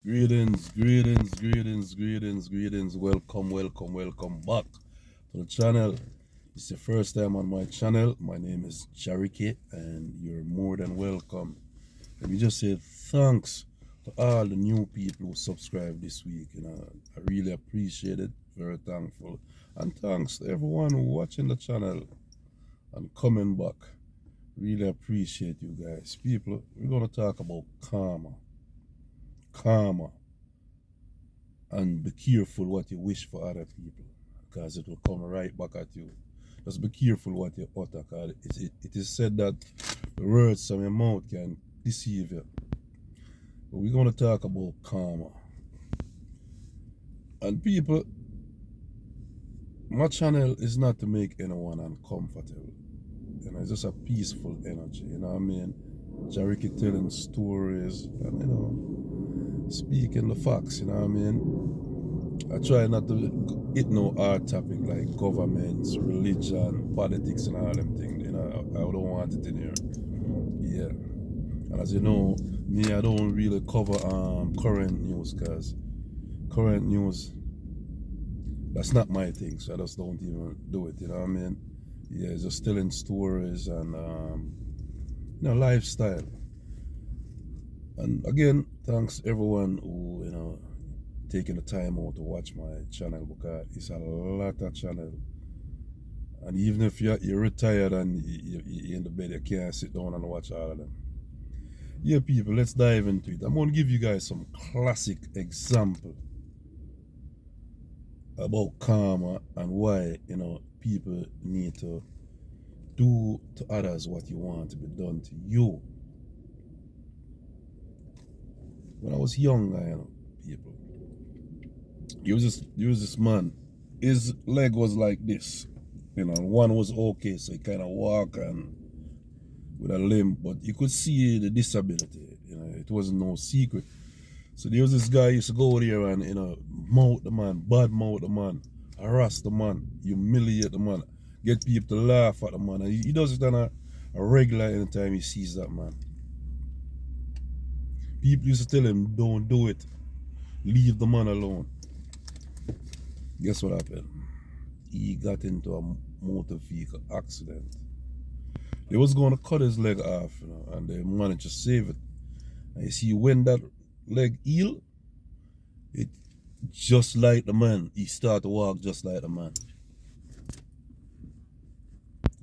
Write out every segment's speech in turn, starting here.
Greetings. Welcome back to the channel. It's the first time on my channel. My name is Charity, and you're more than welcome. Let me just say thanks to all the new people who subscribed this week. I really appreciate it. Very thankful. And thanks to everyone who watching the channel and coming back. Really appreciate you guys. People, we're going to talk about karma. And be careful what you wish for other people, because it will come right back at you. Just be careful what you utter, because it is said that the words from your mouth can deceive you. But we're going to talk about karma. And people, my channel is not to make anyone uncomfortable. It's just a peaceful energy, you know what I mean? Jariki telling stories and, speaking the facts, you know what I mean? I try not to hit no hard topic like governments, religion, politics and all them things, I don't want it in here. Yeah. And as you know, me, I don't really cover current news, because current news, that's not my thing, so I just don't even do it, you know what I mean? Yeah, just telling stories and lifestyle. And again, thanks everyone who taking the time out to watch my channel, because it's a lot of channel. And even if you're retired and you're in the bed, you can't sit down and watch all of them. Yeah, people, let's dive into it. I'm going to give you guys some classic example about karma and why people need to do to others what you want to be done to you. When I was younger, people, there was this man. His leg was like this, one was okay, so he kind of walk and with a limp, but you could see the disability. It wasn't no secret. So there was this guy used to go there and mouth the man, bad mouth the man, harass the man, humiliate the man, get people to laugh at the man. And he does it on a regular anytime he sees that man. People used to tell him, don't do it, leave the man alone. Guess what happened? He got into a motor vehicle accident. They was going to cut his leg off, and they managed to save it. And you see, when that leg healed, it just like the man. He started to walk just like the man.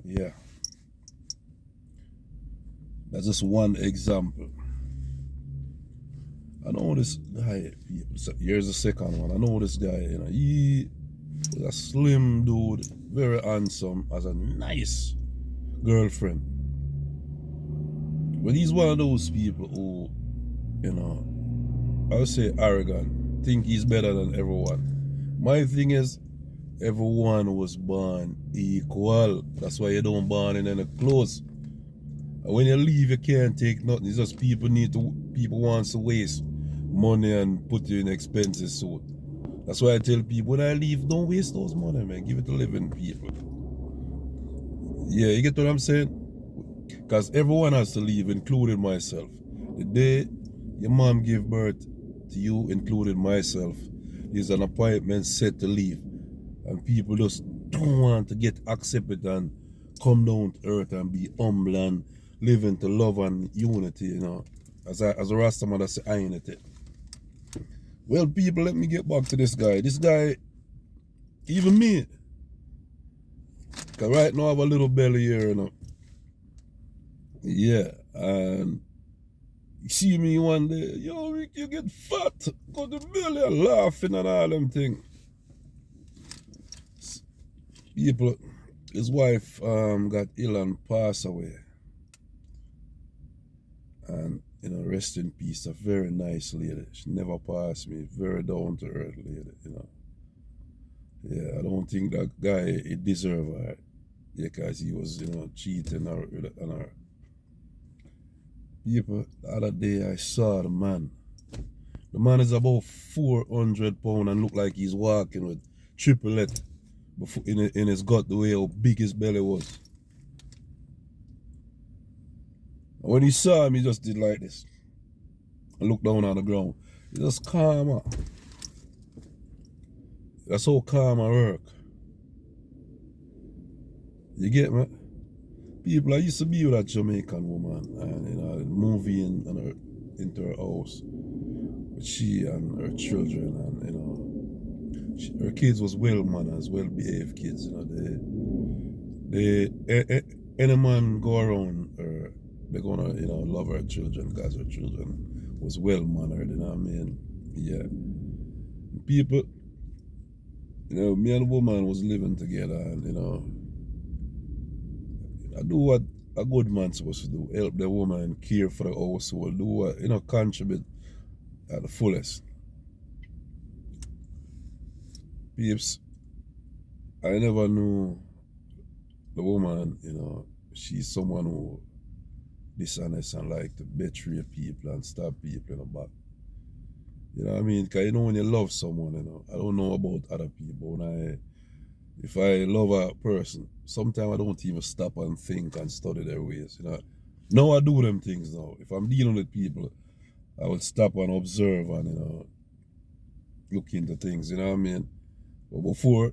Yeah. That's just one example. I know this guy, here's the second one. I know this guy, he was a slim dude, very handsome, has a nice girlfriend. But he's one of those people who, I would say arrogant, think he's better than everyone. My thing is, everyone was born equal. That's why you don't born in any clothes. And when you leave, you can't take nothing. It's just people wants to waste money and put you in expenses. So that's why I tell people, when I leave, don't waste those money, man. Give it to living people. Yeah, you get what I'm saying? Because everyone has to leave, including myself. The day your mom gave birth to you, including myself, there's an appointment set to leave. And people just don't want to get accepted and come down to earth and be humble and live into love and unity, As a Rastaman, that's the unity. Well, people, let me get back to this guy. This guy, even me, because right now I have a little belly here, Yeah, and you see me one day, yo, Rick, you get fat, got the belly, laughing and all them things. People, his wife got ill and passed away. And, rest in peace, a very nice lady. She never passed me, very down to earth lady, Yeah, I don't think that guy, he deserved her. Yeah, because he was, cheating on her. People, the other day I saw the man. The man is about 400 pounds and look like he's walking with triplet in his gut, the way how big his belly was. And when he saw him, he just did like this and looked down on the ground. Just karma. That's how karma work. You get me? People, I used to be with a Jamaican woman, and movie into her house with she and her children, and her kids was well manners, well behaved kids. Any man go around her, they're gonna love her children because her children was well mannered. You know what I mean? Yeah. People, me and the woman was living together, and I do what a good man's supposed to do: help the woman, care for the household, do what contribute at the fullest. Peeps, I never knew the woman, she's someone who dishonest and like to betray people and stab people in the back. You know what I mean? Because when you love someone, I don't know about other people. If I love a person, sometimes I don't even stop and think and study their ways. Now I do them things now. If I'm dealing with people, I will stop and observe and look into things. You know what I mean? But before,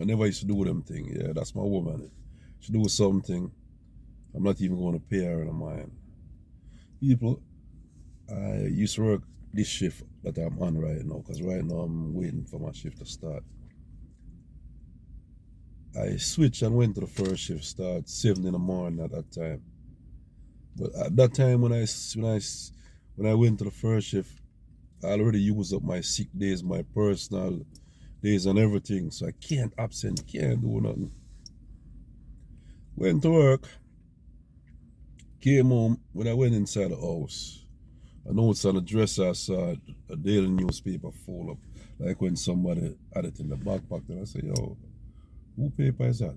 I never used to do them things. Yeah, that's my woman. She do something, I'm not even going to pay her in mind. People, I used to work this shift that I'm on right now, because right now I'm waiting for my shift to start. I switched and went to the first shift, start 7 in the morning at that time. But at that time when I went to the first shift, I already used up my sick days, my personal days and everything. So I can't absent, can't do nothing. Went to work, came home. When I went inside the house, I noticed on the dresser I saw a daily newspaper full up, like when somebody had it in the backpack. And I said, yo, who paper is that?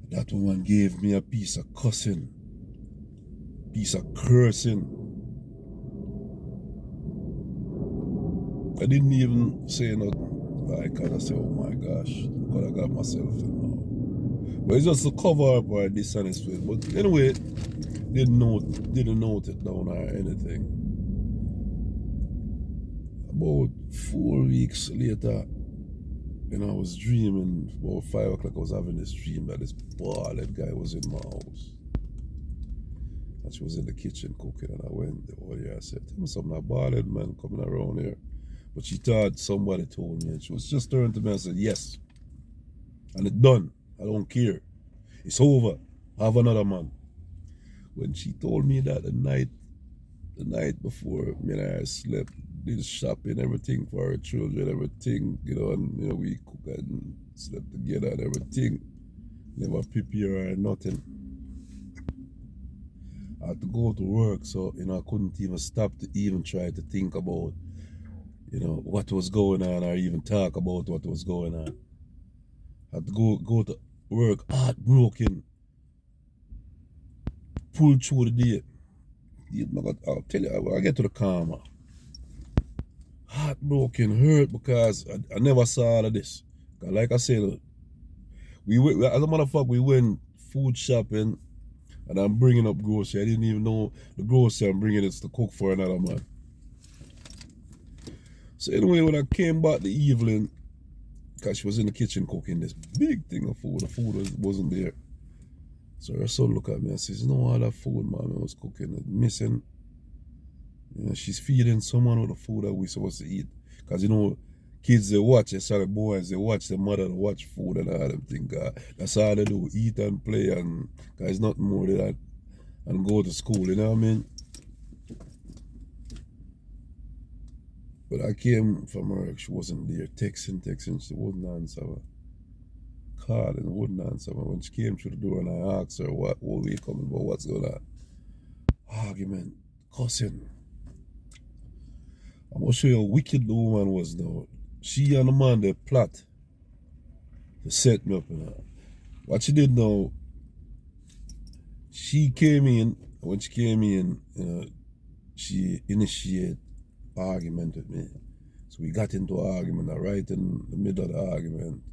That woman gave me a piece of cussing, piece of cursing. I didn't even say nothing. Like, I said, oh my gosh, what I got myself in now. But it's just to cover up our dishonest way. But anyway, didn't note it down or anything. About 4 weeks later, I was dreaming. About 5 o'clock, I was having this dream that this bald guy was in my house. And she was in the kitchen cooking, and I went there. I said, tell me something, a bald man coming around here. But she thought somebody told me, and she was just turned to me and said, yes. And it's done. I don't care. It's over. Have another man. When she told me that the night before, me and I slept, did shopping, everything for our children, everything, and we cook and slept together and everything. Never prepare or nothing. I had to go to work, so I couldn't even stop to even try to think about what was going on, or even talk about what was going on. I had to go to work heartbroken, pull through the day. I'll tell you, I get to the karma. Heartbroken, hurt, because I never saw all of this. Like I said, as a matter of fact, we went food shopping, and I'm bringing up grocery. I didn't even know the grocery I'm bringing is to cook for another man. So anyway, when I came back the evening, because she was in the kitchen cooking this big thing of food, the food wasn't there. So her son looked at me and says, all that food mommy was cooking is missing. She's feeding someone with the food that we're supposed to eat. Because kids, they watch, especially boys, they watch their mother watch food and all them things. That's all they do, eat and play, and it's nothing more than that. And go to school, you know what I mean? But I came from her, she wasn't there, texting, she wouldn't answer me. Calling, wouldn't answer me. When she came through the door and I asked her, what we coming about, what's going on? Argument, cussing. I'm gonna show you how wicked the woman was now. She and the man, they plot to set me up. What she did now, she came in, when she came in, she initiated argument with me. So we got into an argument, and right in the middle of the argument,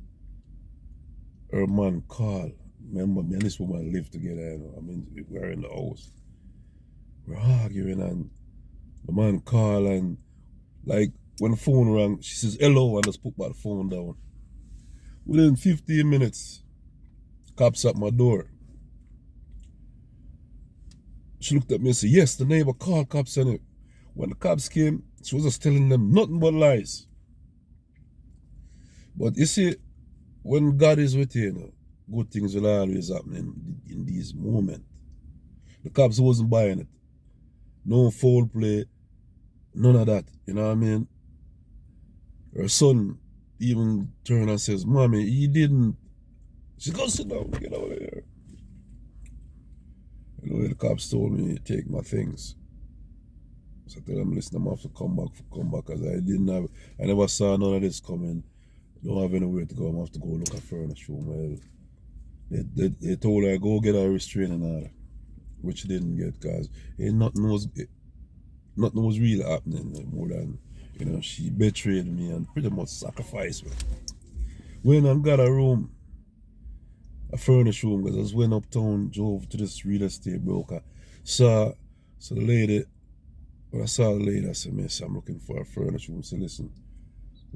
her man called. Remember, me and this woman lived together, I mean, we were in the house. We're arguing, and The man call and like when the phone rang, she says hello and just put my phone down. Within 15 minutes, cops at my door. She looked at me and said, yes, the neighbor called cops on it. When the cops came, she was just telling them nothing but lies. But you see, when God is with you, good things will always happen in these moments. The cops wasn't buying it. No foul play, none of that. You know what I mean? Her son even turned and says, Mommy, he didn't. She goes, sit down, get out of here. You know, the cops told me to take my things. So I tell them, listen, I'm have to come back because I never saw none of this coming. Don't have anywhere to go. I'm have to go look at furniture. Well, they told her go get a restraining order, which she didn't get because nothing was really happening more than, you know, she betrayed me and pretty much sacrificed me. Went and got a room, a furnished room, because I just went uptown, drove to this real estate broker. So the lady, when I saw the lady, I said, Miss, I'm looking for a furnished room. So listen,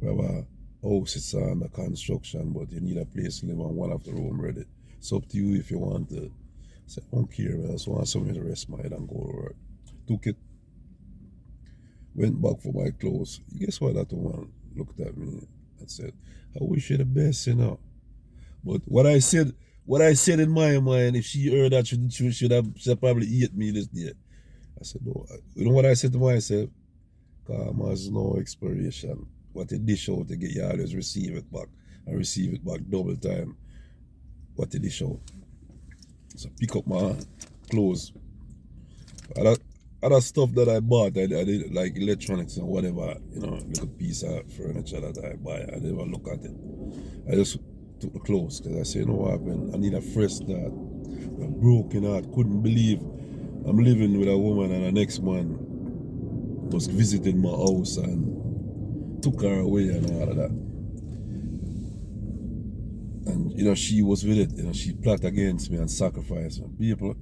we have a house, it's under construction, but you need a place to live on, one of the room ready. It's up to you if you want to. I said, I don't care, I just want somewhere to rest my head and go to work. Took it, went back for my clothes. Guess what? That woman looked at me and said, I wish you the best, you know. But what I said in my mind, if she heard that, she should have probably eat me this day. I said, no. You know what I said to myself? Karma has no expiration. What you dish out to get, you always receive it back. And receive it back double time. What you dish out. So pick up my clothes. Other stuff that I bought, I did like electronics and whatever, you know, little piece of furniture that I buy. I didn't even look at it. I just took the clothes because I said, you know what happened? I need a fresh start. I'm broken heart. Couldn't believe I'm living with a woman and the next man was visiting my house and took her away and all of that. And, you know, she was with it. You know, she plot against me and sacrificed me. People,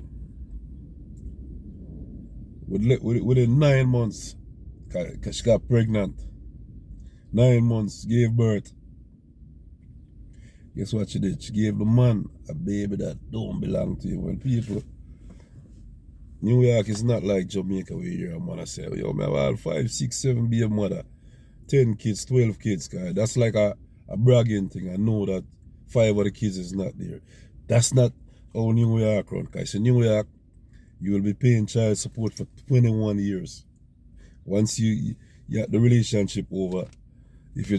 within 9 months, cause she got pregnant. 9 months, gave birth. Guess what she did? She gave the man a baby that don't belong to him. When people, New York is not like Jamaica where you hear a mother say, yo, I have 5, 6, 7 be a mother. 10 kids, 12 kids, guy. That's like a bragging thing. I know that 5 of the kids is not there. That's not how New York run, guys. In New York, you will be paying child support for 21 years. Once you get the relationship over, if you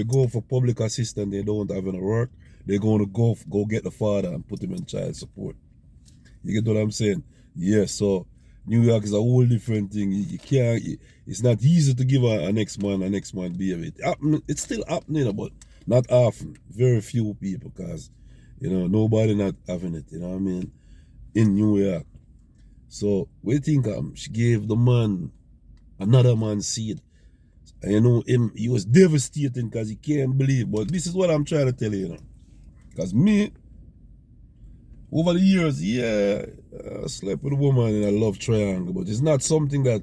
go for public assistance, they don't have any work, they're going to go get the father and put him in child support. You get what I'm saying? Yeah, so New York is a whole different thing. You can't, it's not easy to give a next man baby. It's still happening, but not often. Very few people, because, you know, nobody not having it, you know what I mean, in New York. So, what do you think? She gave the man another man's seed. And you know, he was devastating because he can't believe. But this is what I'm trying to tell you, you know. Because me, over the years, yeah, I slept with a woman in a love triangle, but it's not something that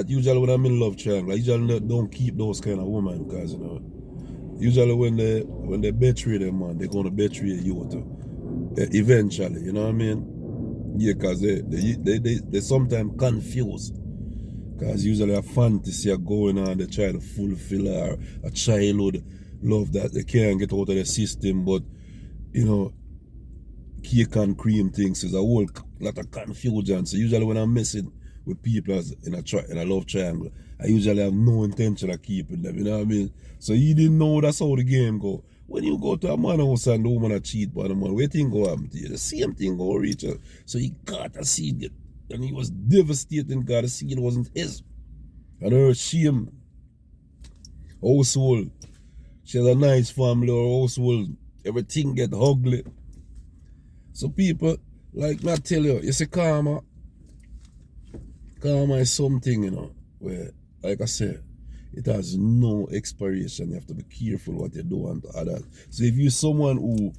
usually when I'm in love triangle, I usually don't keep those kind of women, because, you know, usually when they betray them, man, they're gonna betray you too, eventually. You know what I mean? Yeah, because they sometimes confuse. Because usually a fantasy are going on, they try to fulfill a childhood love that they can't get out of the system, but, you know, cake and cream things is a whole lot of confusion. So usually when I'm messing with people in a love triangle, I usually have no intention of keeping them, you know what I mean? So you didn't know that's how the game go. When you go to a man house and the woman a cheat by the man, what thing go happen to you? The same thing go reach her. So he got a seed, and he was devastated because the seed wasn't his. And her shame, household, she has a nice family, her household, everything get ugly. So people, like me I tell you, you see karma is something, you know, where, like I said, it has no expiration. You have to be careful what you do and others. So if you're someone who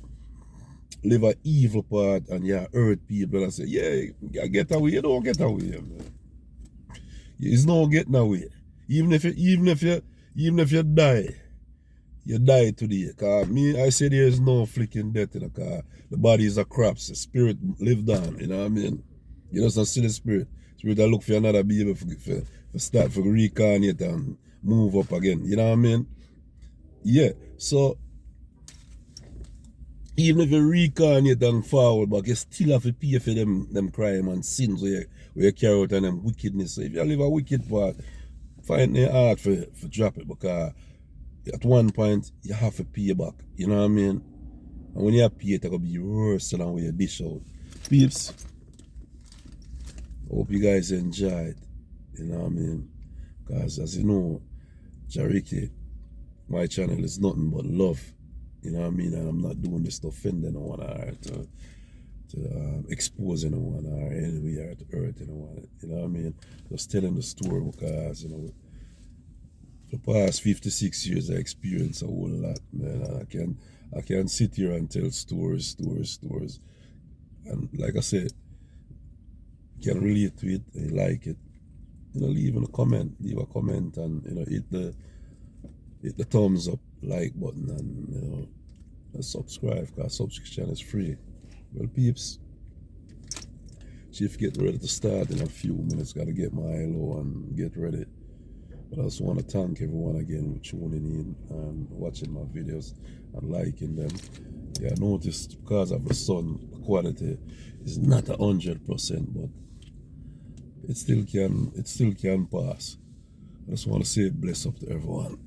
live an evil part and you hurt people and say, yeah, you get away, you don't get away, man. It's no getting away. Even if you die, you die today. Cause me, I say there is no flicking death, cause the body is a corpse, the spirit lived on, you know what I mean? You just don't see the spirit. Spirit I look for another baby for start for reincarnate and move up again. You know what I mean? Yeah. So even if you reincarnate and forward back, you still have to pay for them crime and sins where you carry out and them wickedness. So if you live a wicked part, find it hard for drop it, because at one point you have to pay back. You know what I mean? And when you pay, it's gonna be worse than when you dish out. Peeps, hope you guys enjoyed. You know what I mean? Because as you know, Jariki, my channel is nothing but love. You know what I mean? And I'm not doing this to offend anyone or to expose anyone or anyway or to hurt anyone. You know what I mean? Just telling the story because, you know, for the past 56 years I experienced a whole lot, man. And I can sit here and tell stories. And like I said, you can relate to it, and you like it. You know, leave a comment and, you know, hit the thumbs up, like button, and, you know, and subscribe, because subscription is free. Well, peeps, Chief getting ready to start in a few minutes. Got to get my hello and get ready. But I just want to thank everyone again for tuning in and watching my videos and liking them. Yeah, I noticed because of the sun, the quality is not 100%, but it still can pass. I just want to say bless up to everyone.